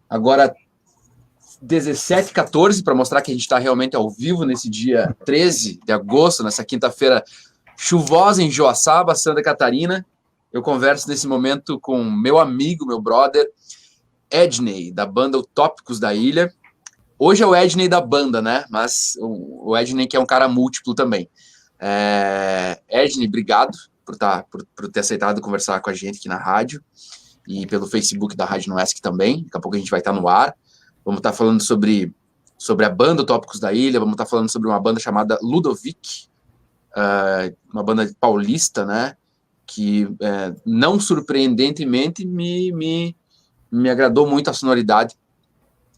Agora 17h14, para mostrar que a gente está realmente ao vivo nesse dia 13 de agosto, nessa quinta-feira chuvosa em Joaçaba, Santa Catarina. Eu converso nesse momento com meu amigo, meu brother, Edney, da banda Utópicos da Ilha. Hoje é o Edney da banda, né? Mas o Edney que é um cara múltiplo também. Edney, obrigado por ter aceitado conversar com a gente aqui na rádio e pelo Facebook da Rádio Noesc também. Daqui a pouco a gente vai estar no ar. Vamos estar falando sobre a banda Utópicos da Ilha, vamos estar falando sobre uma banda chamada Ludovic, uma banda paulista, né? Que não surpreendentemente me agradou muito a sonoridade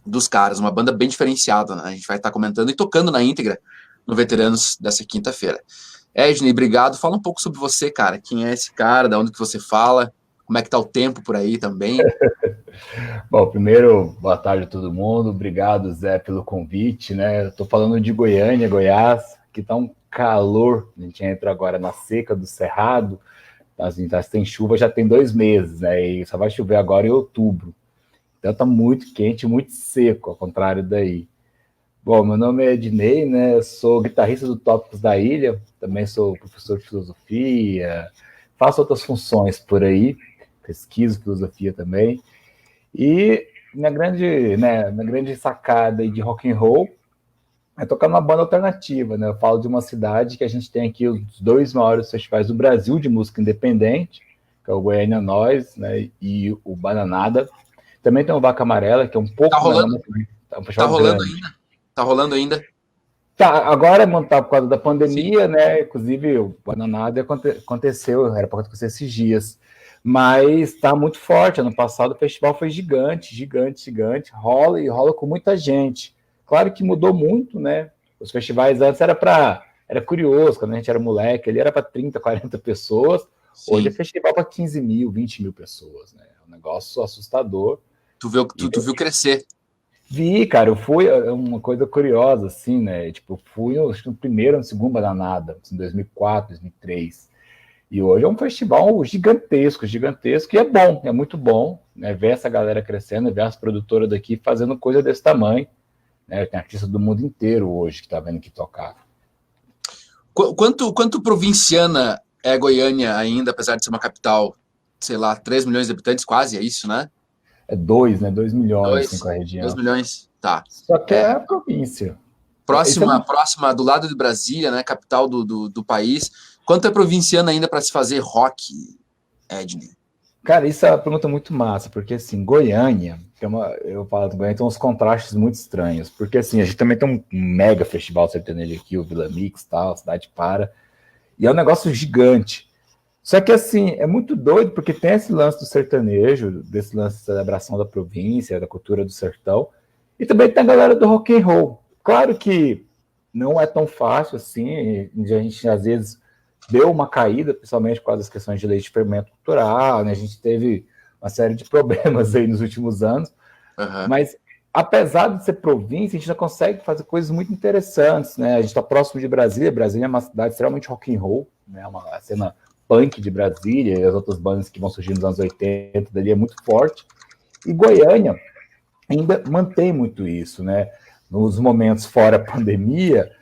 dos caras, uma banda bem diferenciada, né? A gente vai estar comentando e tocando na íntegra no Veteranos dessa quinta-feira. Edney, obrigado. Fala um pouco sobre você, cara. Quem é esse cara? Da onde que você fala? Como é que tá o tempo por aí também? Bom, primeiro, boa tarde a todo mundo. Obrigado, Zé, pelo convite, né? Eu tô falando de Goiânia, Goiás, que tá um calor. A gente entra agora na seca do Cerrado. Assim, tem chuva já tem 2 meses, né? E só vai chover agora em outubro. Então tá muito quente, muito seco, ao contrário daí. Bom, meu nome é Edney, né? Eu sou guitarrista do Tópicos da Ilha, também sou professor de filosofia, faço outras funções por aí, pesquiso filosofia também. E minha grande sacada aí de rock and roll é tocar numa banda alternativa, né? Eu falo de uma cidade que a gente tem aqui os 2 maiores festivais do Brasil de música independente, que é o Goiânia Nós, né? E o Bananada. Também tem o Vaca Amarela, que é um pouco... Tá rolando, tá rolando grande. ainda? Tá rolando ainda? Tá, agora tá por causa da pandemia, sim, né? Inclusive, o Bananada aconteceu, era para acontecer esses dias. Mas tá muito forte. Ano passado o festival foi gigante. Rola e rola com muita gente. Claro que mudou muito, né? Os festivais antes era curioso, quando a gente era moleque, ele era para 30, 40 pessoas. Sim. Hoje é festival para 15 mil, 20 mil pessoas, né? É um negócio assustador. Tu viu crescer. Vi, cara, eu fui, uma coisa curiosa, assim, né? Tipo, eu fui acho que no primeiro, no segundo Bananada, em 2004, 2003. E hoje é um festival gigantesco, e é bom, é muito bom, né? Ver essa galera crescendo, ver as produtoras daqui fazendo coisa desse tamanho, né? Tem artista do mundo inteiro hoje que tá vendo aqui tocar. Quanto provinciana é Goiânia ainda, apesar de ser uma capital, sei lá, 3 milhões de habitantes, quase, é isso, né? É 2, né? 2 milhões assim, com a região. 2 milhões, tá. Só que é a província. Próxima do lado de Brasília, né? Capital do país. Quanto é provinciana ainda para se fazer rock, Edney? Cara, isso é uma pergunta muito massa, porque assim, Goiânia, eu falo de Goiânia, tem uns contrastes muito estranhos, porque assim, a gente também tem um mega festival sertanejo aqui, o Vila Mix, tal, Cidade Para, e é um negócio gigante. Só que assim, é muito doido, porque tem esse lance do sertanejo, desse lance de celebração da província, da cultura do sertão, e também tem a galera do rock and roll. Claro que não é tão fácil assim, a gente às vezes deu uma caída, principalmente por causa das questões de lei de fermento cultural, né? A gente teve uma série de problemas aí nos últimos anos, mas apesar de ser província, a gente já consegue fazer coisas muito interessantes, né? A gente está próximo de Brasília é uma cidade extremamente rock and roll, né? Uma cena punk de Brasília, e as outras bandas que vão surgir nos anos 80, dali é muito forte, e Goiânia ainda mantém muito isso, né? Nos momentos fora pandemia,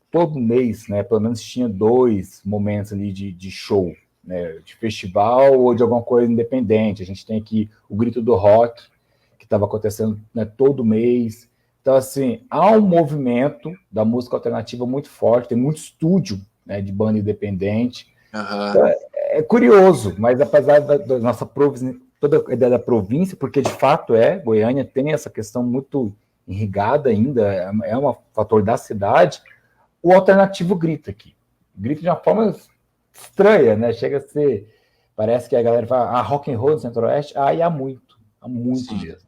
todo mês, né, pelo menos tinha 2 momentos ali de show, né, de festival ou de alguma coisa independente. A gente tem aqui o Grito do Rock, que estava acontecendo, né, todo mês. Então, assim, há um movimento da música alternativa muito forte, tem muito estúdio, né, de banda independente. Então, é curioso, mas apesar da nossa província, toda a ideia da província, porque de fato Goiânia tem essa questão muito irrigada ainda, é um fator da cidade, o alternativo grita aqui. Grita de uma forma estranha, né? Chega a ser... Parece que a galera fala, rock and roll no Centro-Oeste, e há muito Sim. mesmo.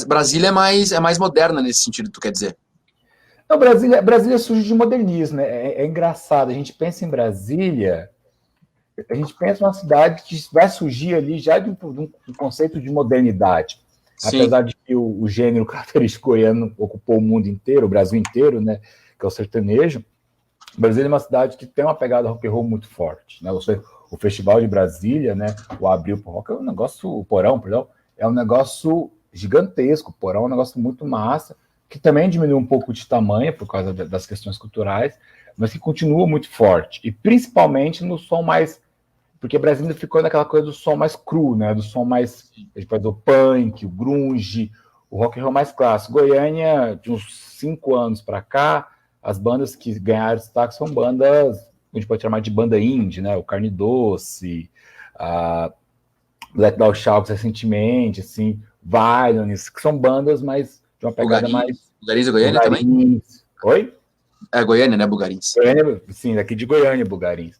Brasília é mais moderna nesse sentido, tu quer dizer? Não, Brasília surge de modernismo, né? É engraçado, a gente pensa em Brasília, a gente pensa numa cidade que vai surgir ali já de um conceito de modernidade. Sim. Apesar de que o gênero característico goiano ocupou o mundo inteiro, o Brasil inteiro, né? Que é o sertanejo. Brasília é uma cidade que tem uma pegada rock and roll muito forte, né? O Festival de Brasília, né? O Abril pro Rock é um negócio, o Porão, perdão, é um negócio gigantesco, porém é um negócio muito massa, que também diminui um pouco de tamanho por causa das questões culturais, mas que continua muito forte, e principalmente no som mais... Porque Brasília ficou naquela coisa do som mais cru, né? Do som mais... A gente pode dizer, o punk, o grunge, o rock and roll mais clássico. Goiânia, de uns 5 anos para cá, as bandas que ganharam destaque são bandas, a gente pode chamar de banda indie, né? O Carne Doce, a Black Dog Sharks recentemente, assim, Violence, que são bandas mais de uma pegada mais... Bugarins é Goiânia também? Oi? É Goiânia, né, Bugarins? Goiânia, sim, daqui de Goiânia, Bugarins.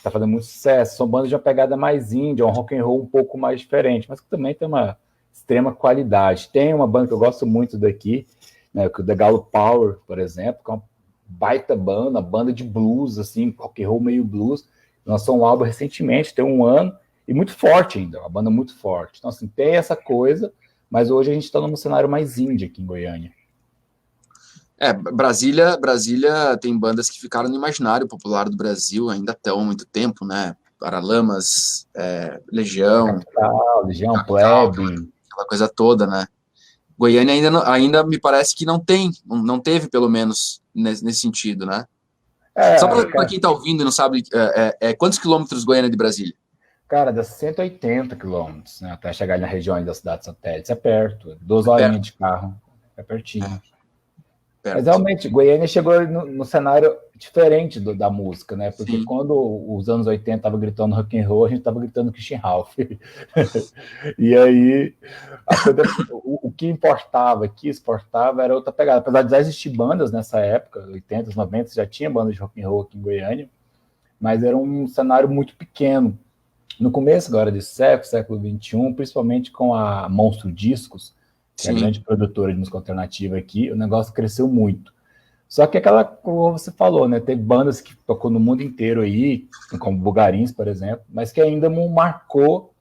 Tá fazendo muito sucesso, são bandas de uma pegada mais indie, um rock and roll um pouco mais diferente, mas que também tem uma extrema qualidade. Tem uma banda que eu gosto muito daqui, né, o The Galo Power, por exemplo, que é uma baita banda de blues, assim, rock and roll meio blues, lançou um álbum recentemente, tem 1 ano, e muito forte ainda, uma banda muito forte. Então, assim, tem essa coisa, mas hoje a gente está num cenário mais indie aqui em Goiânia. Brasília tem bandas que ficaram no imaginário popular do Brasil, ainda estão há muito tempo, né? Paralamas, Legião, Legião, Plebe, aquela coisa toda, né? Goiânia ainda me parece que não teve, pelo menos, nesse sentido, né? Só para quem está ouvindo e não sabe, quantos quilômetros Goiânia de Brasília? Cara, dá 180 quilômetros, né, até chegar na região da cidade satélite. É perto, 2 horinhas de carro, é pertinho. Mas realmente, Goiânia chegou no cenário diferente da música, né? Porque sim, quando os anos 80 estavam gritando rock and roll, a gente estava gritando Christian Ralph. E aí, o que importava, que exportava, era outra pegada. Apesar de já existir bandas nessa época, 80, 90, já tinha bandas de rock and roll aqui em Goiânia, mas era um cenário muito pequeno. No começo agora desse século XXI, principalmente com a Monstro Discos, que é a grande produtora de música alternativa aqui, o negócio cresceu muito. Só que aquela, como você falou, né, teve bandas que tocou no mundo inteiro aí, como Bugarins, por exemplo, mas que ainda não marcou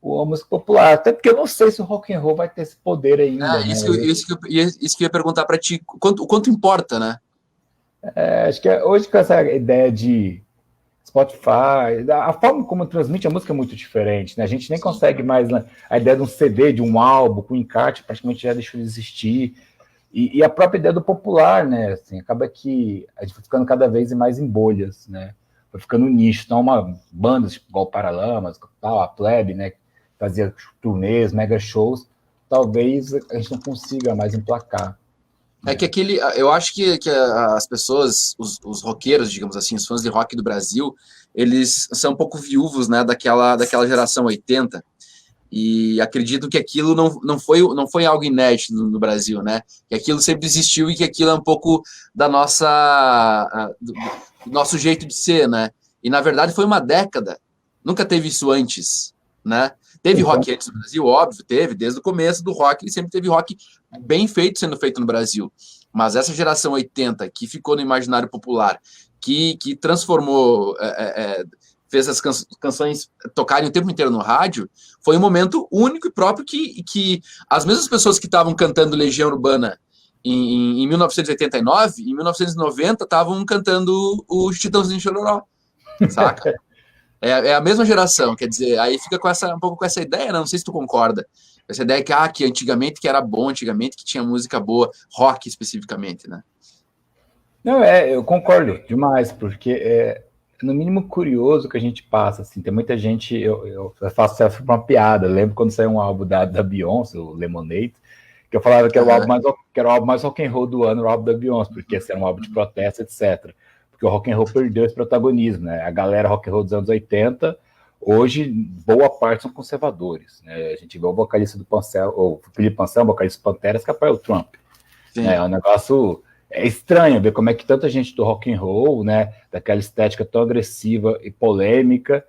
a música popular. Até porque eu não sei se o rock and roll vai ter esse poder ainda. Isso que eu ia perguntar para ti, o quanto importa, né? Acho que hoje com essa ideia de Spotify, a forma como transmite a música é muito diferente, né? A gente nem consegue mais, né? A ideia de um CD, de um álbum, com encarte, praticamente já deixou de existir. E a própria ideia do popular, né? Assim, acaba que a gente vai ficando cada vez mais em bolhas, né? Vai ficando nicho. Então, bandas tipo, igual Paralamas, a Plebe, né? Fazia turnês, mega shows, talvez a gente não consiga mais emplacar. Que eu acho que as pessoas, os roqueiros, digamos assim, os fãs de rock do Brasil, eles são um pouco viúvos, né, daquela geração 80, e acreditam que aquilo não foi algo inédito no Brasil, né, que aquilo sempre existiu e que aquilo é um pouco do nosso jeito de ser, né, e na verdade foi uma década, nunca teve isso antes, né. Teve rock antes no Brasil, óbvio, teve, desde o começo do rock, e sempre teve rock bem feito sendo feito no Brasil. Mas essa geração 80, que ficou no imaginário popular, que transformou, fez as canções tocarem o tempo inteiro no rádio, foi um momento único e próprio que as mesmas pessoas que estavam cantando Legião Urbana em 1989, em 1990, estavam cantando o Chitãozinho Chororó, saca? É a mesma geração, quer dizer, aí fica um pouco com essa ideia, não sei se tu concorda, essa ideia que antigamente que era bom, antigamente que tinha música boa, rock especificamente, né? Não, eu concordo demais, porque é no mínimo curioso que a gente passa, assim, tem muita gente, eu faço essa uma piada, eu lembro quando saiu um álbum da Beyoncé, o Lemonade, que eu falava que era o álbum mais rock and roll do ano, o álbum da Beyoncé, porque esse era um álbum de protesto, etc. Porque o rock and roll perdeu esse protagonismo, né? A galera rock and roll dos anos 80, hoje, boa parte são conservadores, né? A gente vê o vocalista do Pancel, o Felipe Pancel, o vocalista do Panteras, que apoia o Trump. Né? É um negócio estranho ver como é que tanta gente do rock and roll, né, daquela estética tão agressiva e polêmica,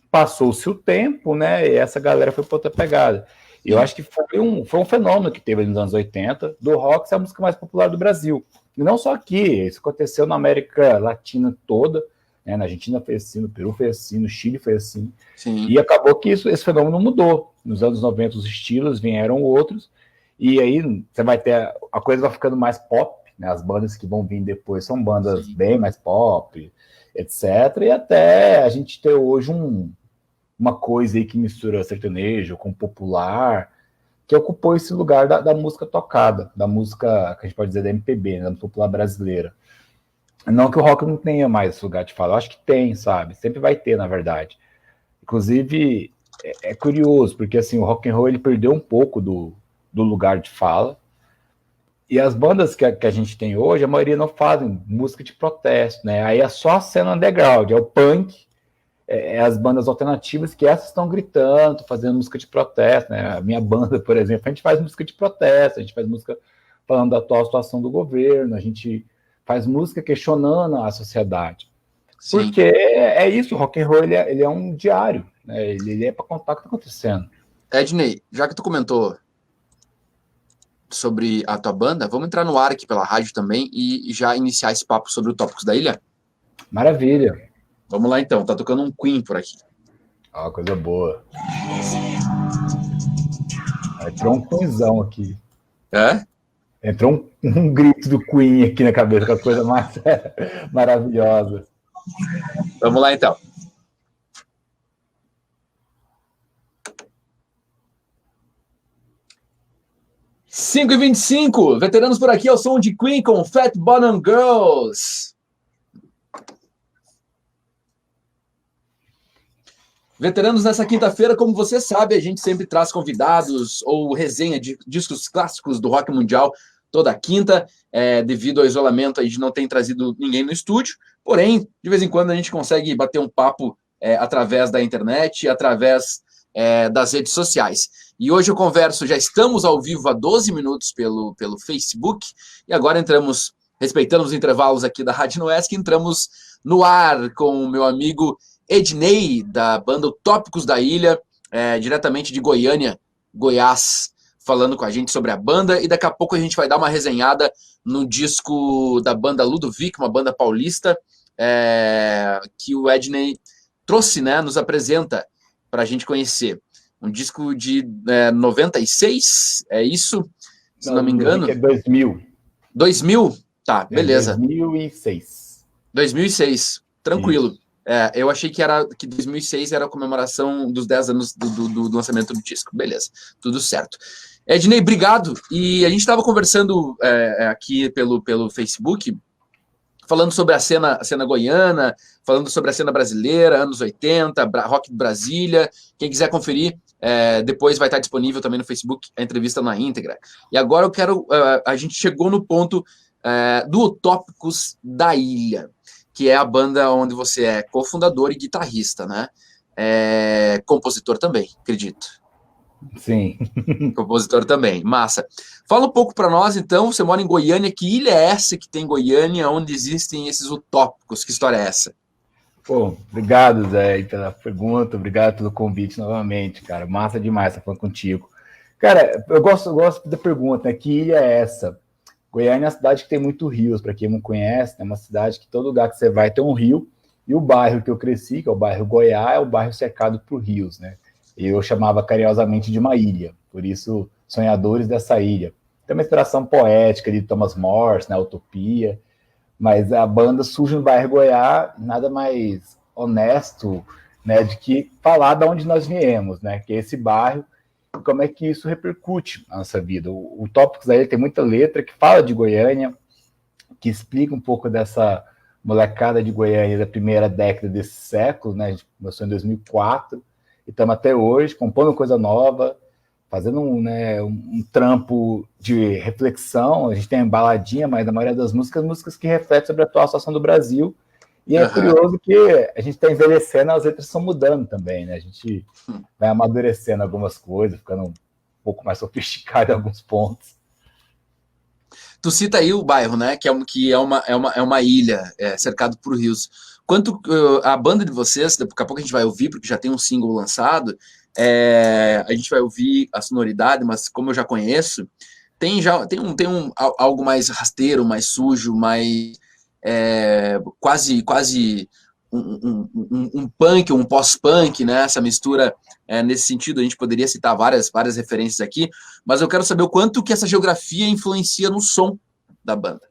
passou-se o tempo, né, e essa galera foi para outra pegada. E eu acho que foi um fenômeno que teve nos anos 80 do rock ser a música mais popular do Brasil. E não só aqui, isso aconteceu na América Latina toda, né? Na Argentina foi assim, no Peru foi assim, no Chile foi assim. Sim. E acabou que esse fenômeno mudou. Nos anos 90 os estilos vieram outros, e aí você vai ter, a coisa vai ficando mais pop, né? As bandas que vão vir depois são bandas bem mais pop, etc. E até a gente ter hoje um uma coisa aí que mistura sertanejo com popular, que ocupou esse lugar da música tocada, da música, que a gente pode dizer, da MPB, né, da popular brasileira. Não que o rock não tenha mais esse lugar de fala, eu acho que tem, sabe? Sempre vai ter, na verdade. Inclusive, é curioso, porque assim, o rock and roll ele perdeu um pouco do lugar de fala, e as bandas que a gente tem hoje, a maioria não fazem música de protesto, né? Aí é só a cena underground, é o punk, as bandas alternativas que essas estão gritando, fazendo música de protesto, né? A minha banda, por exemplo, a gente faz música de protesto, a gente faz música falando da atual situação do governo, a gente faz música questionando a sociedade. Sim. Porque é isso, o rock and roll ele é um diário, né? Ele é para contar o que está acontecendo. Ednei, já que tu comentou sobre a tua banda, vamos entrar no ar aqui pela rádio também e já iniciar esse papo sobre o Tópicos da Ilha? Maravilha. Vamos lá então, tá tocando um Queen por aqui. Ah, coisa boa. Entrou um Queenzão aqui. É? Entrou um grito do Queen aqui na cabeça, com a coisa mais maravilhosa. Vamos lá então. Cinco e 25, veteranos por aqui ao som de Queen com Fat Bottom Girls. Veteranos, nessa quinta-feira, como você sabe, a gente sempre traz convidados ou resenha de discos clássicos do rock mundial toda quinta, devido ao isolamento, a gente não tem trazido ninguém no estúdio, porém, de vez em quando a gente consegue bater um papo através da internet, através das redes sociais. E hoje eu converso, já estamos ao vivo há 12 minutos pelo Facebook, e agora entramos, respeitando os intervalos aqui da Rádio Noesc, entramos no ar com o meu amigo Ednei, da banda Tópicos da Ilha, diretamente de Goiânia, Goiás, falando com a gente sobre a banda, e daqui a pouco a gente vai dar uma resenhada no disco da banda Ludovic, uma banda paulista, que o Ednei trouxe, né, nos apresenta para a gente conhecer. Um disco de 96, é isso? Se não me engano. É 2000. 2000? Tá, beleza. 2006. 2006, tranquilo. Eu achei que 2006 era a comemoração dos 10 anos do lançamento do disco. Beleza, tudo certo. Ednei, obrigado. E a gente estava conversando aqui pelo Facebook, falando sobre a cena goiana, falando sobre a cena brasileira, anos 80, rock de Brasília. Quem quiser conferir, depois vai estar disponível também no Facebook a entrevista na íntegra. E agora eu quero... a gente chegou no ponto do Tópicos da Ilha, que é a banda onde você é cofundador e guitarrista, né? Compositor também, acredito. Sim. Compositor também, massa. Fala um pouco para nós, então, você mora em Goiânia, que ilha é essa que tem em Goiânia, onde existem esses utópicos? Que história é essa? Pô, obrigado, Zé, pela pergunta, obrigado pelo convite novamente, cara, massa demais estar falando contigo. Cara, eu gosto da pergunta, né? Que ilha é essa? Goiânia é uma cidade que tem muito rios, para quem não conhece, é uma cidade que todo lugar que você vai tem um rio, e o bairro que eu cresci, que é o bairro Goiá, é o bairro cercado por rios, né? Eu chamava carinhosamente de uma ilha, por isso, sonhadores dessa ilha. Tem uma inspiração poética de Thomas More, né, Utopia, mas a banda surge no bairro Goiá, nada mais honesto, né, de que falar de onde nós viemos, né, que é esse bairro, e como é que isso repercute na nossa vida. O Tópicos da Ilha tem muita letra que fala de Goiânia, que explica um pouco dessa molecada de Goiânia da primeira década desse século, né, a gente começou em 2004, e estamos até hoje compondo coisa nova, fazendo um trampo de reflexão. A gente tem baladinha, mas a maioria das músicas que refletem sobre a atual situação do Brasil. E é curioso que a gente está envelhecendo, as letras estão mudando também, né? A gente vai amadurecendo algumas coisas, ficando um pouco mais sofisticado em alguns pontos. Tu cita aí o bairro, né? Que é uma ilha cercado por rios. Quanto a banda de vocês, daqui a pouco a gente vai ouvir, porque já tem um single lançado, a gente vai ouvir a sonoridade, mas como eu já conheço, tem algo mais rasteiro, mais sujo, mais quase um punk, um pós-punk, né? Essa mistura, nesse sentido, a gente poderia citar várias referências aqui, mas eu quero saber o quanto que essa geografia influencia no som da banda.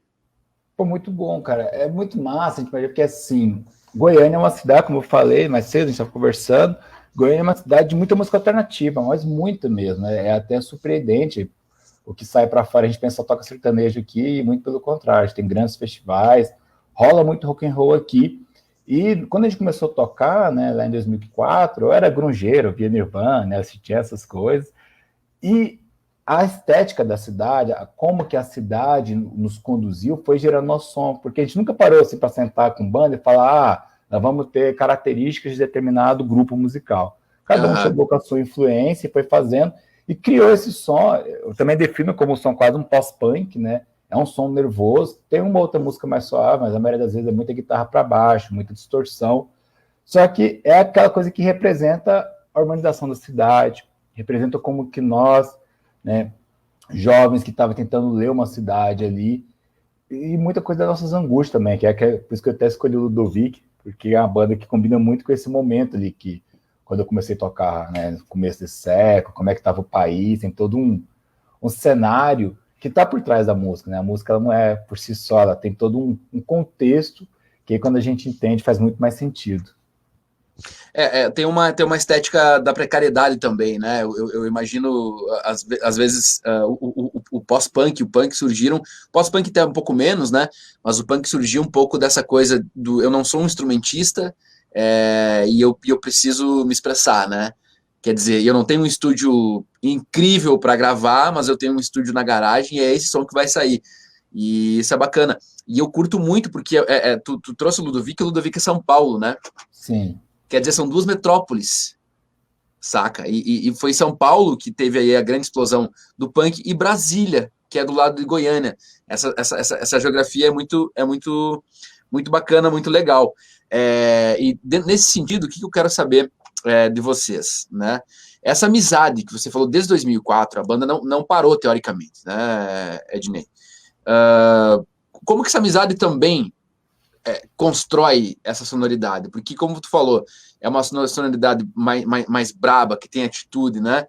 Pô, muito bom, cara. É muito massa, porque assim, Goiânia é uma cidade, como eu falei mais cedo, a gente estava conversando, Goiânia é uma cidade de muita música alternativa, mas muito mesmo. É até surpreendente o que sai para fora. A gente pensa só toca sertanejo aqui, e muito pelo contrário. A gente tem grandes festivais, rola muito rock and roll aqui. E quando a gente começou a tocar, né, lá em 2004, eu era grungeiro, via Nirvana, né, assistia essas coisas. E a estética da cidade, como que a cidade nos conduziu, foi gerando nosso som, porque a gente nunca parou assim para sentar com banda e falar, nós vamos ter características de determinado grupo musical. Cada um chegou com a sua influência e foi fazendo, e criou esse som. Eu também defino como um som quase um pós-punk, né? É um som nervoso, tem uma outra música mais suave, mas a maioria das vezes é muita guitarra para baixo, muita distorção. Só que é aquela coisa que representa a urbanização da cidade, representa como que nós, né, jovens que estavam tentando ler uma cidade ali, e muita coisa das nossas angústias também, que é por isso que eu até escolhi o Ludovic, porque é uma banda que combina muito com esse momento ali, que quando eu comecei a tocar, né, no começo desse século, como é que estava o país, tem todo um cenário que está por trás da música, né? A música ela não é por si só, ela tem todo um contexto que aí, quando a gente entende faz muito mais sentido. Tem uma estética da precariedade também, né? Eu imagino, às vezes, o pós-punk e o punk surgiram. Pós-punk até um pouco menos, né? Mas o punk surgiu um pouco dessa coisa do eu não sou um instrumentista e eu preciso me expressar, né? Quer dizer, eu não tenho um estúdio incrível para gravar, mas eu tenho um estúdio na garagem e é esse som que vai sair. E isso é bacana. E eu curto muito, porque tu trouxe o Ludovic é São Paulo, né? Sim. Quer dizer, são duas metrópoles, saca? E foi São Paulo que teve aí a grande explosão do punk, e Brasília, que é do lado de Goiânia. Essa geografia muito bacana, muito legal. Nesse sentido, o que eu quero saber de vocês, né? Essa amizade que você falou desde 2004, a banda não parou teoricamente, né, Ednei? Como que essa amizade também constrói essa sonoridade? Porque, como tu falou, é uma sonoridade mais braba, que tem atitude, né?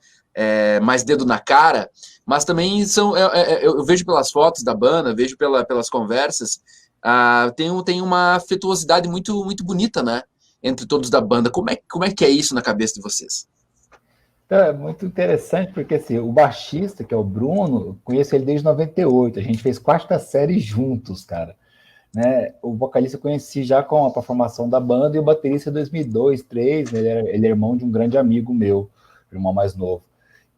Mais dedo na cara, mas também eu vejo pelas fotos da banda, vejo pelas conversas, tem uma afetuosidade muito, muito bonita, né? Entre todos da banda. Como é que é isso na cabeça de vocês? Então, é muito interessante, porque assim, o baixista, que é o Bruno, eu conheço ele desde 98, a gente fez quarta série juntos, cara. Né? O vocalista eu conheci já com a formação da banda, e o baterista em 2002, 2003, né? Ele é irmão de um grande amigo meu, irmão mais novo.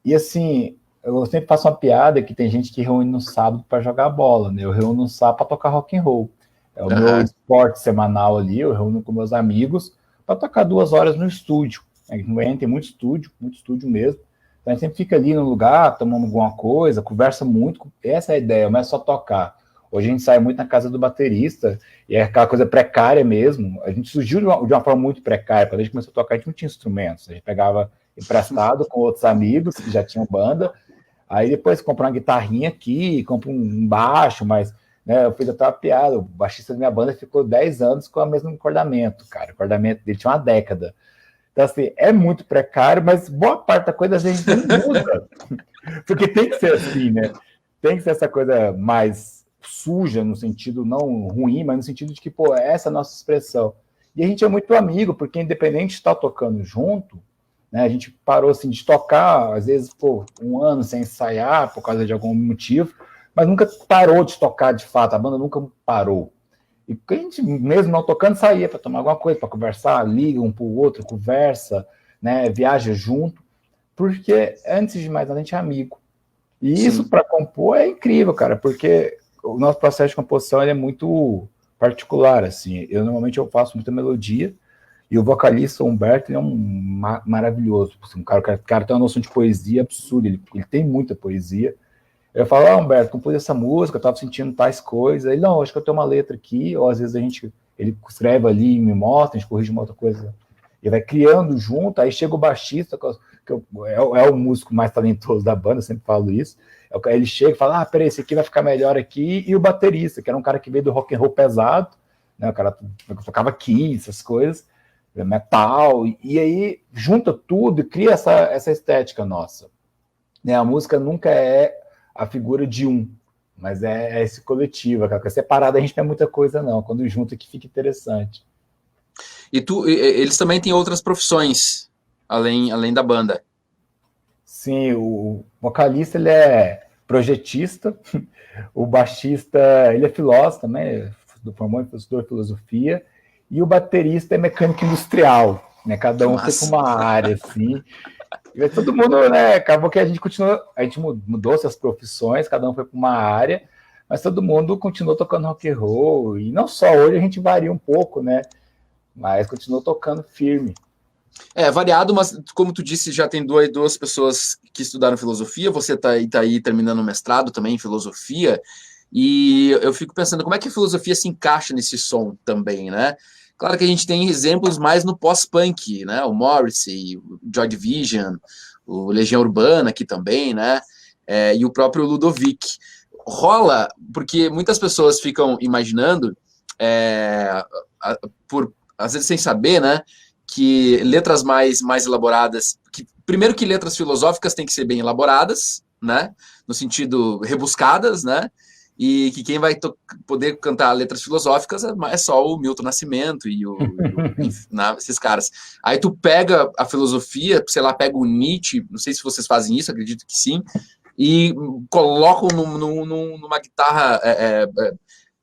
E assim, eu sempre faço uma piada que tem gente que reúne no sábado para jogar bola, né? Eu reúno no sábado para tocar rock and roll. É o meu esporte semanal ali, eu reúno com meus amigos para tocar 2 horas no estúdio. Em Goiânia tem muito estúdio mesmo. Então a gente sempre fica ali no lugar, tomando alguma coisa, conversa muito. Essa é a ideia, não é só tocar. Hoje a gente sai muito na casa do baterista, e é aquela coisa precária mesmo. A gente surgiu de uma forma muito precária. Quando a gente começou a tocar, a gente não tinha instrumentos. A gente pegava emprestado com outros amigos que já tinham banda. Aí depois compra uma guitarrinha aqui, compra um baixo, mas né, eu fiz até uma piada. O baixista da minha banda ficou 10 anos com o mesmo encordamento, cara. O encordamento dele tinha uma década. Então, assim, é muito precário, mas boa parte da coisa a gente não usa. Porque tem que ser assim, né? Tem que ser essa coisa mais suja, no sentido não ruim, mas no sentido de que, pô, essa é a nossa expressão. E a gente é muito amigo, porque independente de estar tocando junto, né, a gente parou assim de tocar, às vezes, pô, 1 ano sem ensaiar, por causa de algum motivo, mas nunca parou de tocar de fato, a banda nunca parou. E a gente, mesmo não tocando, saía para tomar alguma coisa, para conversar, liga um para o outro, conversa, né, viaja junto, porque antes de mais nada a gente é amigo. E Sim. Isso para compor é incrível, cara, porque o nosso processo de composição ele é muito particular, assim. Normalmente eu faço muita melodia, e o vocalista, o Humberto, ele é maravilhoso. Assim, o cara tem uma noção de poesia absurda, ele tem muita poesia. Eu falo, Humberto, compus essa música, eu tava sentindo tais coisas. Ele, não, acho que eu tenho uma letra aqui, ou às vezes ele escreve ali e me mostra, a gente corrige uma outra coisa. Ele vai criando junto, aí chega o baixista, é o músico mais talentoso da banda, eu sempre falo isso. Ele chega e fala, peraí, esse aqui vai ficar melhor aqui, e o baterista, que era um cara que veio do rock and roll pesado, né, o cara tocava Kiss, essas coisas, metal, e aí junta tudo e cria essa estética nossa. Né, a música nunca é a figura de um, mas é esse coletivo, aquela coisa separada a gente não é muita coisa não, quando junta que fica interessante. E eles também têm outras profissões, além da banda. Sim, o vocalista ele é projetista, o baixista ele é filósofo também, formou em filosofia, e o baterista é mecânico industrial, né? Cada um foi para uma área, assim. E todo mundo, né? Acabou que a gente mudou suas profissões, cada um foi para uma área, mas todo mundo continuou tocando rock and roll, e não só hoje a gente varia um pouco, né? Mas continuou tocando firme. É variado, mas como tu disse, já tem duas pessoas que estudaram filosofia, você tá aí terminando o mestrado também em filosofia, e eu fico pensando como é que a filosofia se encaixa nesse som também, né? Claro que a gente tem exemplos mais no pós-punk, né? O Morrissey, o Joy Division, o Legião Urbana aqui também, né? E o próprio Ludovic. Rola, porque muitas pessoas ficam imaginando, às vezes sem saber, né? Que letras mais elaboradas, primeiro que letras filosóficas têm que ser bem elaboradas, né, no sentido rebuscadas, né, e que quem vai poder cantar letras filosóficas é só o Milton Nascimento e esses caras. Aí tu pega a filosofia, sei lá, pega o Nietzsche, não sei se vocês fazem isso, acredito que sim, e colocam numa guitarra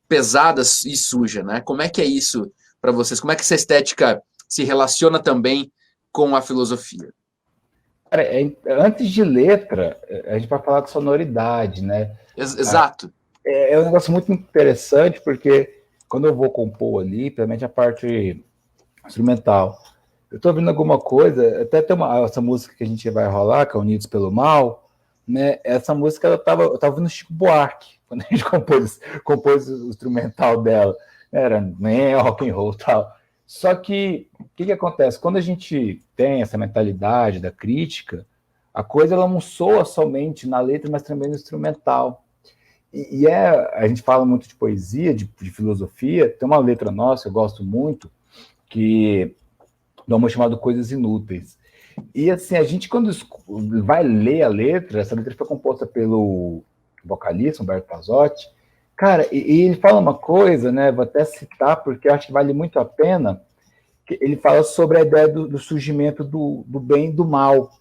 pesada e suja, né? Como é que é isso para vocês? Como é que essa estética se relaciona também com a filosofia? Cara, antes de letra, a gente vai falar de sonoridade, né? Exato. É um negócio muito interessante, porque quando eu vou compor ali, principalmente a parte instrumental, eu estou ouvindo alguma coisa, até tem essa música que a gente vai rolar, que é Unidos pelo Mal, né? Essa música eu estava ouvindo Chico Buarque, quando a gente compôs o instrumental dela. Era nem rock and roll e tal. Só que, o que acontece? Quando a gente tem essa mentalidade da crítica, a coisa ela não soa somente na letra, mas também no instrumental. A gente fala muito de poesia, de filosofia. Tem uma letra nossa, eu gosto muito, que é uma chamada Coisas Inúteis. E assim, a gente quando vai ler a letra, essa letra foi composta pelo vocalista, Humberto Pazzotti. Cara, e ele fala uma coisa, né? Vou até citar, porque eu acho que vale muito a pena. Ele fala sobre a ideia do surgimento do bem e do mal.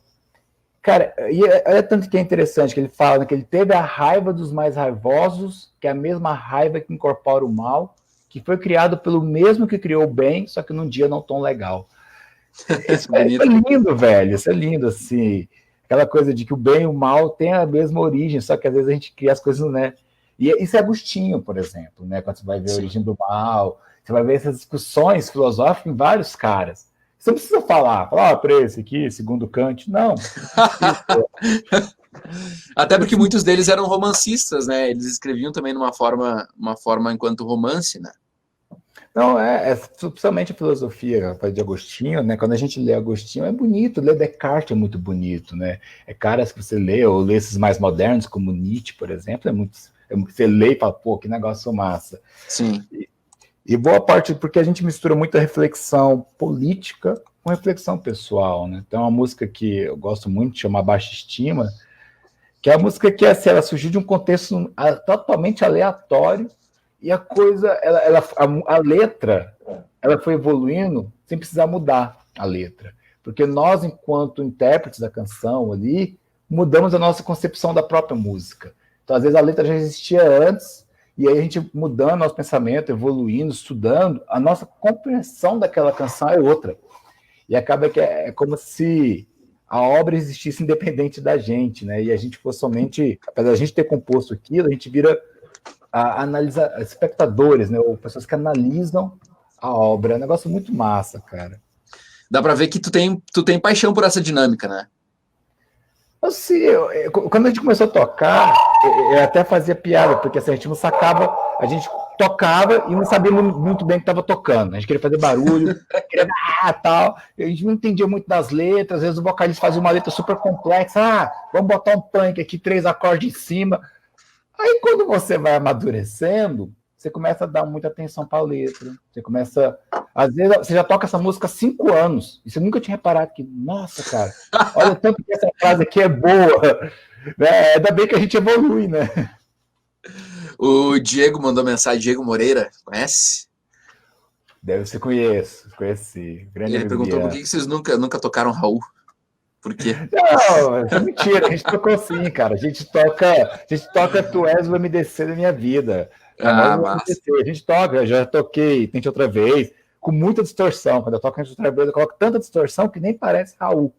Cara, e olha tanto que é interessante que ele fala, né, que ele teve a raiva dos mais raivosos, que é a mesma raiva que incorpora o mal, que foi criado pelo mesmo que criou o bem, só que num dia não tão legal. Isso é lindo, velho. Isso é lindo, assim. Aquela coisa de que o bem e o mal têm a mesma origem, só que às vezes a gente cria as coisas, né? E isso é Agostinho, por exemplo, né? Quando você vai ver a origem do mal, você vai ver essas discussões filosóficas em vários caras. Você não precisa falar para esse aqui, segundo Kant, não. Até porque muitos deles eram romancistas, né? Eles escreviam também numa forma enquanto romance, né? Não, principalmente a filosofia de Agostinho, né? Quando a gente lê Agostinho, é bonito, ler Descartes é muito bonito, né? É caras que você lê, ou lê esses mais modernos, como Nietzsche, por exemplo, você lê e fala, pô, que negócio massa. Sim. E boa parte, porque a gente mistura muita reflexão política com reflexão pessoal, né? Tem uma música que eu gosto muito, chama Baixa Estima, que é a música que assim, ela surgiu de um contexto totalmente aleatório, e a coisa, a letra, ela foi evoluindo sem precisar mudar a letra. Porque nós, enquanto intérpretes da canção ali, mudamos a nossa concepção da própria música. Então, às vezes, a letra já existia antes, e aí a gente mudando nosso pensamento, evoluindo, estudando, a nossa compreensão daquela canção é outra. E acaba que é como se a obra existisse independente da gente, né? E a gente fosse somente, apesar da gente ter composto aquilo, a gente vira analisar espectadores, né, ou pessoas que analisam a obra. É um negócio muito massa, cara. Dá pra ver que tu tem paixão por essa dinâmica, né? Assim, quando a gente começou a tocar, eu até fazia piada, porque assim, a gente não sacava, a gente tocava e não sabia muito bem o que estava tocando. A gente queria fazer barulho, queria tal. A gente não entendia muito das letras, às vezes o vocalista fazia uma letra super complexa. Vamos botar um punk aqui, 3 acordes em cima. Aí, quando você vai amadurecendo, você começa a dar muita atenção para a letra. Você começa... Às vezes, você já toca essa música há 5 anos, e você nunca tinha reparado que, nossa, cara, olha o tanto que essa frase aqui é boa. Né? Ainda bem que a gente evolui, né? O Diego mandou mensagem, Diego Moreira, conhece? Deve ser, conheci. Grande Ele perguntou por que vocês nunca tocaram Raul. Por quê? Não, é mentira, a gente tocou sim, cara. A gente toca Tu És o MDC da minha vida. Famoso Ah, massa. MDC. A gente toca, eu já toquei, tente outra vez, com muita distorção. Quando eu toco Tente outra vez, eu coloco tanta distorção que nem parece Raul.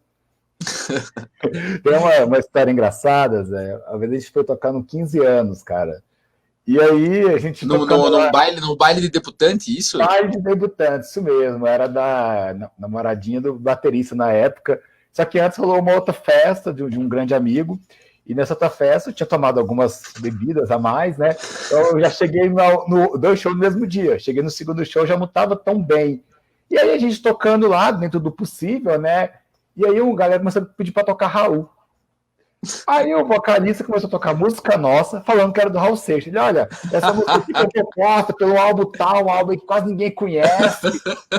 Tem uma história engraçada, Zé. A vez a gente foi tocar no 15 anos, cara. E aí a gente No, tocando no, lá, num baile de debutante, isso? baile de debutante, isso mesmo. Era da namoradinha do baterista na época. Só que antes rolou uma outra festa de um grande amigo. E nessa outra festa eu tinha tomado algumas bebidas a mais, né? Então eu já cheguei no dois shows no mesmo dia. Cheguei no segundo show, já não estava tão bem. E aí a gente tocando lá, dentro do possível, né? E aí o galera começou a pedir para tocar Raul. Aí o vocalista começou a tocar música nossa, falando que era do Raul Seixas. Ele, olha, essa música aqui foi composta pelo álbum tal, um álbum que quase ninguém conhece,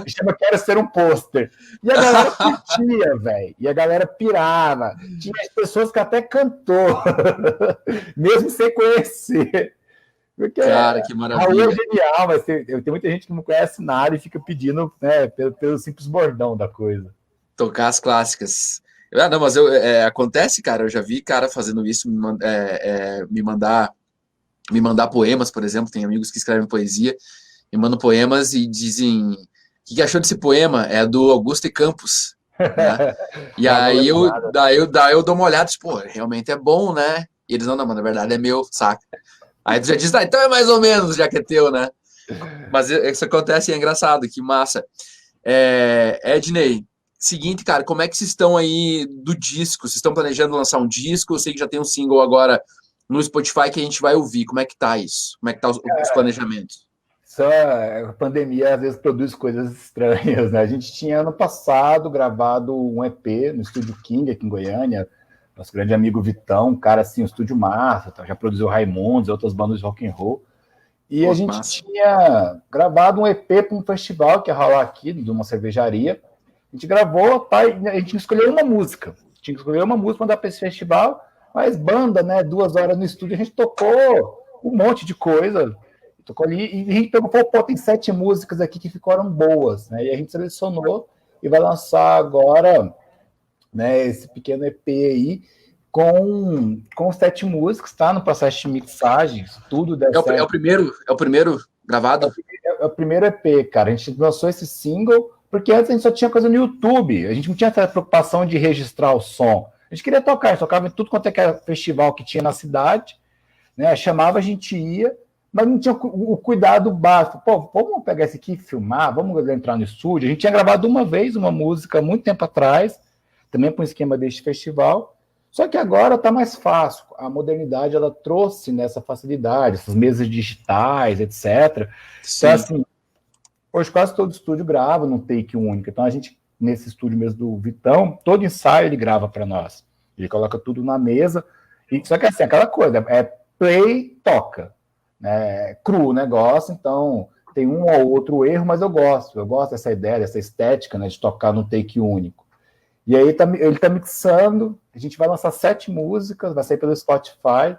que chama Quero Ser um Pôster. E a galera curtia, velho. E a galera pirava. Tinha pessoas que até cantou, mesmo sem conhecer. Porque Cara, que Raul é maravilha. genial, mas tem muita gente que não conhece nada e fica pedindo, né, pelo simples bordão da coisa. Tocar as clássicas. Ah, não, mas acontece, cara. Eu já vi cara fazendo isso, me mandar poemas, por exemplo. Tem amigos que escrevem poesia, me mandam poemas e dizem: o que achou desse poema? É do Augusto e Campos, né? E aí daí eu dou uma olhada, tipo, pô, realmente é bom, né? E eles não, mas na verdade é meu, saca? Aí tu já diz, então é mais ou menos, já que é teu, né? Mas isso acontece e é engraçado, que massa. Ednei, seguinte, cara, como é que vocês estão aí do disco? Vocês estão planejando lançar um disco? Eu sei que já tem um single agora no Spotify que a gente vai ouvir. Como é que tá isso? Como é que tá os planejamentos? Só a pandemia às vezes produz coisas estranhas, né? A gente tinha ano passado gravado um EP no Estúdio King, aqui em Goiânia. Nosso grande amigo Vitão, um cara assim, um estúdio massa, tá? Já produziu Raimundos e outras bandas de rock and roll. E a Pô, que gente massa. tinha gravado um EP para um festival que ia rolar aqui, de uma cervejaria. A gente gravou, tá? E a gente escolheu uma música. Tinha que escolher uma música para mandar para esse festival, mas banda, né? 2 horas no estúdio, a gente tocou um monte de coisa. Tocou ali e a gente pegou, pô, tem 7 músicas aqui que ficaram boas, né? E a gente selecionou e vai lançar agora, né, esse pequeno EP aí com 7 músicas, tá? No processo de mixagem, se tudo der certo. É o primeiro gravado? É o primeiro EP, cara. A gente lançou esse single porque antes a gente só tinha coisa no YouTube. A gente não tinha essa preocupação de registrar o som. A gente queria tocar, a gente tocava em tudo quanto é que era festival que tinha na cidade, né? Chamava, a gente ia, mas não tinha o cuidado básico. Pô, vamos pegar esse aqui, filmar, vamos entrar no estúdio. A gente tinha gravado uma vez uma música muito tempo atrás, também com o esquema deste festival. Só que agora está mais fácil. A modernidade ela trouxe nessa facilidade, essas mesas digitais, etc. Então, Sim. assim, hoje quase todo estúdio grava num take único. Então, a gente, nesse estúdio mesmo do Vitão, todo ensaio ele grava para nós. Ele coloca tudo na mesa. Só que, assim, aquela coisa, play, toca. Né? É cru o negócio, então tem um ou outro erro, mas eu gosto. Eu gosto dessa ideia, dessa estética, né, de tocar no take único. E aí ele tá mixando, a gente vai lançar 7 músicas, vai sair pelo Spotify.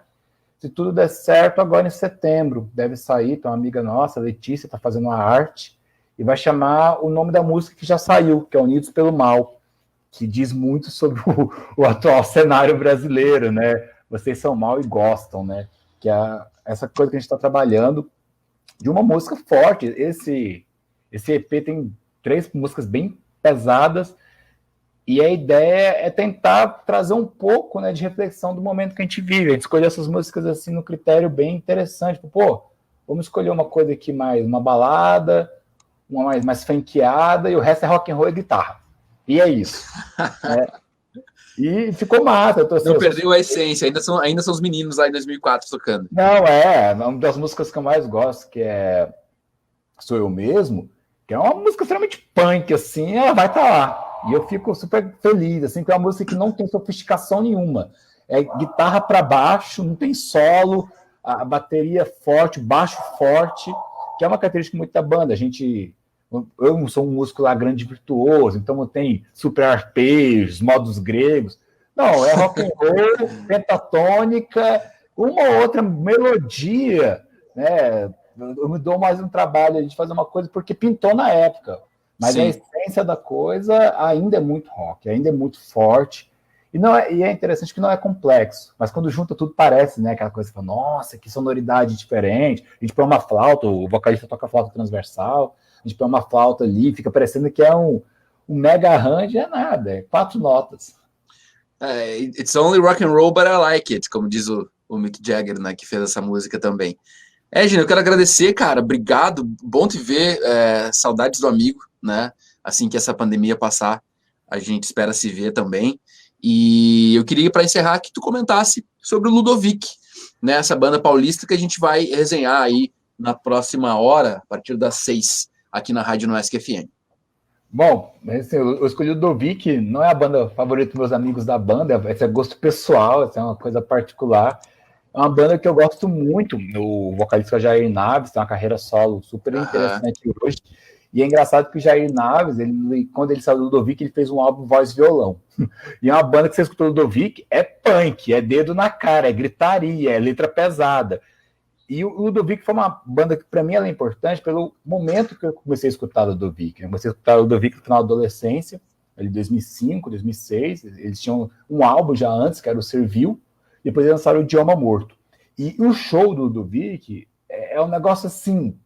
Se tudo der certo, agora em setembro deve sair. Tem uma amiga nossa, Letícia, tá fazendo uma arte, e vai chamar o nome da música que já saiu, que é Unidos pelo Mal, que diz muito sobre o atual cenário brasileiro, né? Vocês são mal e gostam, né? Que é essa coisa que a gente está trabalhando de uma música forte. Esse EP tem 3 músicas bem pesadas, e a ideia é tentar trazer um pouco, né, de reflexão do momento que a gente vive. A gente escolheu essas músicas assim no critério bem interessante. Pô, vamos escolher uma coisa aqui mais, uma balada, uma mais funkeada, e o resto é rock and roll e guitarra. E é isso. Né? E ficou massa. Não perdeu a essência, ainda são os meninos lá em 2004 tocando. Não, uma das músicas que eu mais gosto, que é Sou Eu Mesmo, que é uma música extremamente punk, assim, ela vai estar lá. E eu fico super feliz, assim, que é uma música que não tem sofisticação nenhuma. É guitarra para baixo, não tem solo, a bateria forte, baixo forte, que é uma característica muito da banda. Eu não sou um músico lá grande virtuoso, então não tem super arpejos, modos gregos. Não, é rock and roll, pentatônica, uma ou outra melodia, né? Eu me dou mais um trabalho de fazer uma coisa porque pintou na época. Mas sim, a essência da coisa ainda é muito rock, ainda é muito forte. E é interessante que não é complexo, mas quando junta tudo parece, né? Aquela coisa que fala, nossa, que sonoridade diferente. A gente põe uma flauta, o vocalista toca flauta transversal, a gente põe uma flauta ali, fica parecendo que é um mega arranjo, é nada, é 4 notas. It's only rock and roll, but I like it, como diz o Mick Jagger, né, que fez essa música também. Gino, eu quero agradecer, cara, obrigado, bom te ver, saudades do amigo, né, assim que essa pandemia passar, a gente espera se ver também. E eu queria, para encerrar, que tu comentasse sobre o Ludovic, né, essa banda paulista que a gente vai resenhar aí na próxima hora, a partir das 6, aqui na Rádio Noesc FM. Bom, assim, eu escolhi o Ludovic, não é a banda favorita dos meus amigos da banda, esse é gosto pessoal, essa é uma coisa particular. É uma banda que eu gosto muito, o vocalista Jair Naves tem uma carreira solo super interessante hoje. E é engraçado que o Jair Naves, quando ele saiu do Ludovic, ele fez um álbum voz e violão. E é uma banda que você escutou do Ludovic, é punk, é dedo na cara, é gritaria, é letra pesada. E o Ludovic foi uma banda que, para mim, ela é importante pelo momento que eu comecei a escutar o Ludovic. Eu comecei a escutar o Ludovic no final da adolescência, ali 2005, 2006. Eles tinham um álbum já antes, que era o Servil, e depois eles lançaram o Idioma Morto. E o show do Ludovic é um negócio assim...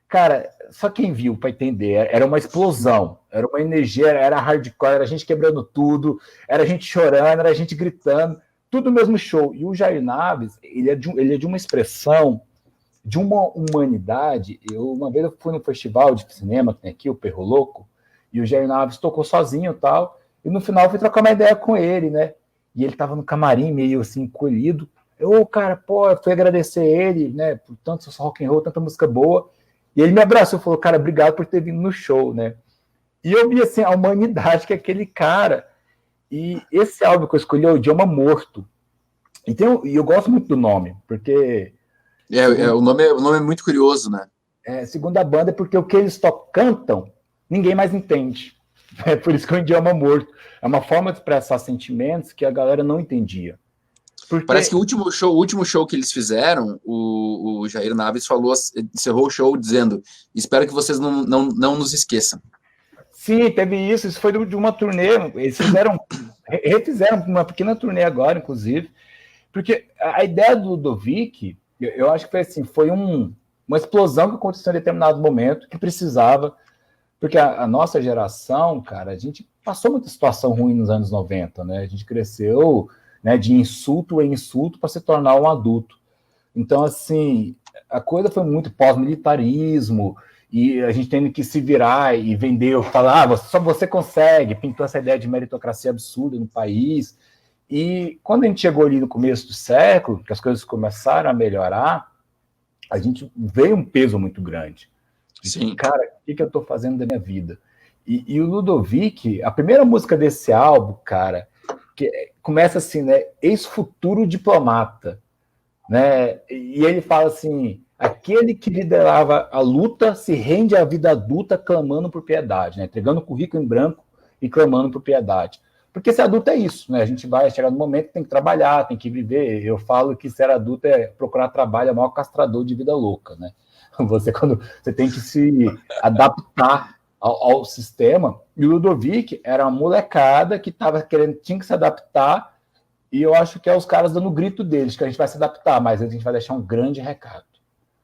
Cara, só quem viu para entender, era uma explosão, era uma energia, era hardcore, era gente quebrando tudo, era gente chorando, era gente gritando, tudo no mesmo show. E o Jair Naves, ele é de uma expressão, de uma humanidade. Uma vez eu fui no festival de cinema que tem aqui, o Perro Louco, e o Jair Naves tocou sozinho e tal, e no final eu fui trocar uma ideia com ele, né? E ele tava no camarim meio assim, encolhido. Cara, eu fui agradecer ele, né, por tanto rock and roll, tanta música boa. E ele me abraçou e falou, cara, obrigado por ter vindo no show, né? E eu vi, assim, a humanidade que é aquele cara. E esse álbum que eu escolhi é o Idioma Morto. E eu gosto muito do nome, porque... o nome é muito curioso, né? Segundo a banda, é porque o que eles cantam, ninguém mais entende. É por isso que é um idioma morto. É uma forma de expressar sentimentos que a galera não entendia. Porque... Parece que o último show que eles fizeram, o Jair Naves encerrou o show dizendo: espero que vocês não nos esqueçam. Sim, teve isso foi de uma turnê, eles refizeram uma pequena turnê agora, inclusive, porque a ideia do Ludovic, eu acho que foi assim, foi uma explosão que aconteceu em determinado momento, que precisava, porque a nossa geração, cara, a gente passou muita situação ruim nos anos 90, né? A gente cresceu... Né, de insulto em insulto para se tornar um adulto. Então, assim, a coisa foi muito pós-militarismo, e a gente tendo que se virar e vender, falar, só você consegue, pintou essa ideia de meritocracia absurda no país. E quando a gente chegou ali no começo do século, que as coisas começaram a melhorar, a gente veio um peso muito grande. Sim. Cara, o que eu estou fazendo da minha vida? E o Ludovic, a primeira música desse álbum, cara, que começa assim, né? Ex-futuro diplomata, né? E ele fala assim: aquele que liderava a luta se rende à vida adulta clamando por piedade, né? Entregando o currículo em branco e clamando por piedade. Porque ser adulto é isso, né? A gente vai chegar no momento que tem que trabalhar, tem que viver. Eu falo que ser adulto é procurar trabalho, é o maior castrador de vida louca, né? Quando você tem que se adaptar ao sistema, e o Ludovic era uma molecada que tinha que se adaptar, e eu acho que é os caras dando o grito deles, que a gente vai se adaptar, mas a gente vai deixar um grande recado,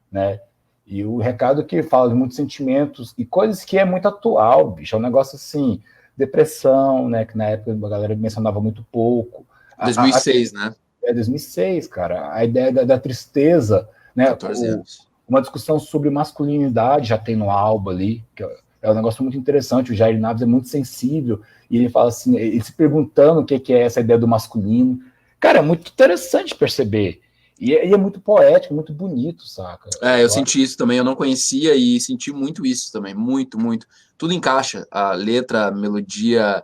né? E o recado que fala de muitos sentimentos e coisas que é muito atual, bicho, é um negócio assim, depressão, né, que na época a galera mencionava muito pouco. 2006, né? 2006, cara, a ideia da tristeza, né? 14 anos. Uma discussão sobre masculinidade já tem no álbum ali, que é um negócio muito interessante. O Jair Naves é muito sensível, e ele fala assim, ele se perguntando o que é essa ideia do masculino. Cara, é muito interessante perceber. E é muito poético, muito bonito, saca? Eu senti isso também, eu não conhecia e senti muito isso também, muito, muito. Tudo encaixa, a letra, a melodia,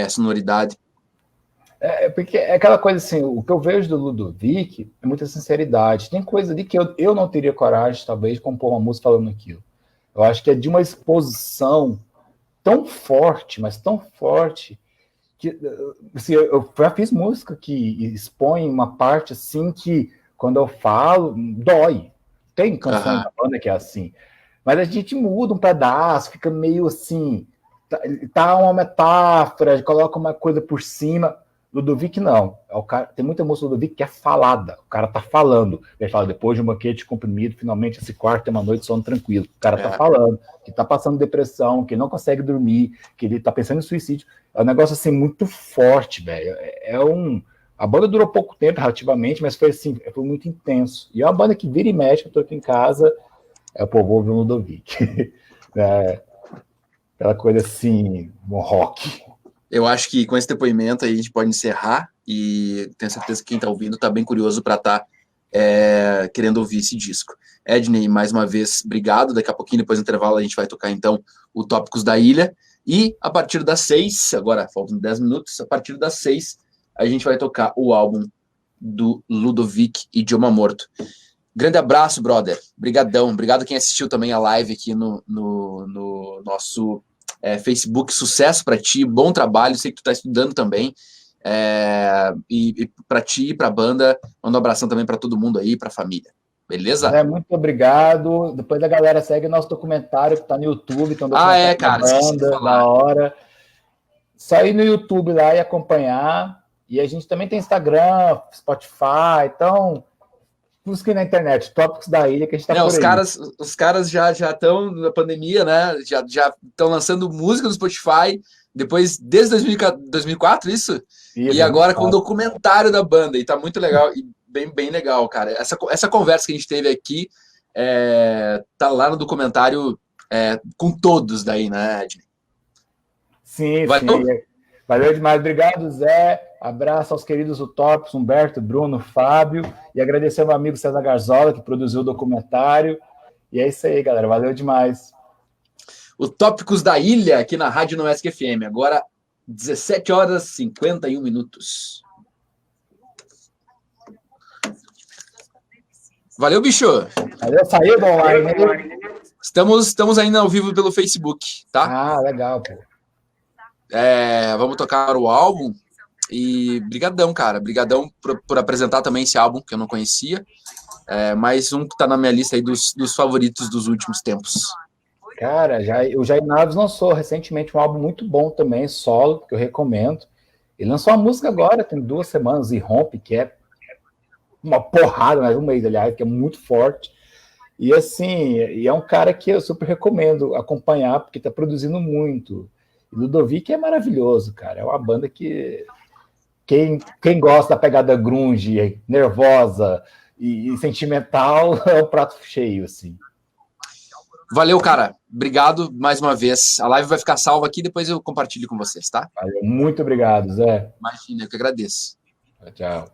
sonoridade. Porque é aquela coisa assim, o que eu vejo do Ludovic é muita sinceridade. Tem coisa ali que eu não teria coragem, talvez, de compor uma música falando aquilo. Eu acho que é de uma exposição tão forte, mas tão forte, que assim, eu já fiz música que expõe uma parte assim que, quando eu falo, dói. Tem canções da banda que é assim. Mas a gente muda um pedaço, fica meio assim, tá uma metáfora, coloca uma coisa por cima, Ludovic não. É o cara, tem muita música do Ludovic que é falada. O cara tá falando. Ele fala, depois de um banquete comprimido, finalmente esse quarto é uma noite de sono tranquilo. O cara tá falando que tá passando depressão, que não consegue dormir, que ele tá pensando em suicídio. É um negócio assim muito forte, velho. A banda durou pouco tempo, relativamente, mas foi assim, foi muito intenso. E é uma banda que vira e mexe, eu tô aqui em casa, pô, vou ouvir um Ludovic. Aquela coisa assim, um rock. Eu acho que com esse depoimento aí a gente pode encerrar e tenho certeza que quem está ouvindo está bem curioso para estar querendo ouvir esse disco. Ednei, mais uma vez, obrigado. Daqui a pouquinho, depois do intervalo, a gente vai tocar então o Tópicos da Ilha. E a partir das 6, agora faltam 10 minutos, a partir das 6 a gente vai tocar o álbum do Ludovic Idioma Morto. Grande abraço, brother. Brigadão. Obrigado quem assistiu também a live aqui no nosso Facebook. Sucesso para ti, bom trabalho. Sei que tu tá estudando também. E para ti e para a banda, manda um abração também para todo mundo aí, para a família. Beleza? Muito obrigado. Depois a galera segue nosso documentário que tá no YouTube. Então, cara, esqueci de falar. Da hora. Só ir no YouTube lá e acompanhar. E a gente também tem Instagram, Spotify. Então, busquem na internet, Tópicos da Ilha, que a gente tá por aí. Os caras já estão na pandemia, né? Já estão lançando música no Spotify. Depois, desde 2004, isso? E agora com o documentário da banda. E tá muito legal. E bem legal, cara. Essa conversa que a gente teve aqui tá lá no documentário com todos daí, né, Ednei? Sim. Valeu demais. Obrigado, Zé. Abraço aos queridos Utópicos, Humberto, Bruno, Fábio. E agradecer ao meu amigo César Garzola, que produziu o documentário. E é isso aí, galera. Valeu demais. O Tópicos da Ilha, aqui na Rádio Noesc FM. Agora, 17 horas e 51 minutos. Valeu, bicho. Valeu, saiu do online. Estamos ainda ao vivo pelo Facebook, tá? Ah, legal, pô. Vamos tocar o álbum. E brigadão, cara. Brigadão por apresentar também esse álbum, que eu não conhecia. Mais um que tá na minha lista aí dos favoritos dos últimos tempos. Cara, o Jair Naves lançou recentemente um álbum muito bom também, solo, que eu recomendo. Ele lançou uma música agora, tem 2 semanas, e Rompe, que é uma porrada, mas um mês, aliás, que é muito forte. E assim, é um cara que eu super recomendo acompanhar, porque tá produzindo muito. E Ludovic é maravilhoso, cara. É uma banda que quem gosta da pegada grunge, nervosa e sentimental, é um prato cheio, assim. Valeu, cara. Obrigado mais uma vez. A live vai ficar salva aqui, depois eu compartilho com vocês, tá? Valeu. Muito obrigado, Zé. Imagina, eu que agradeço. Tchau.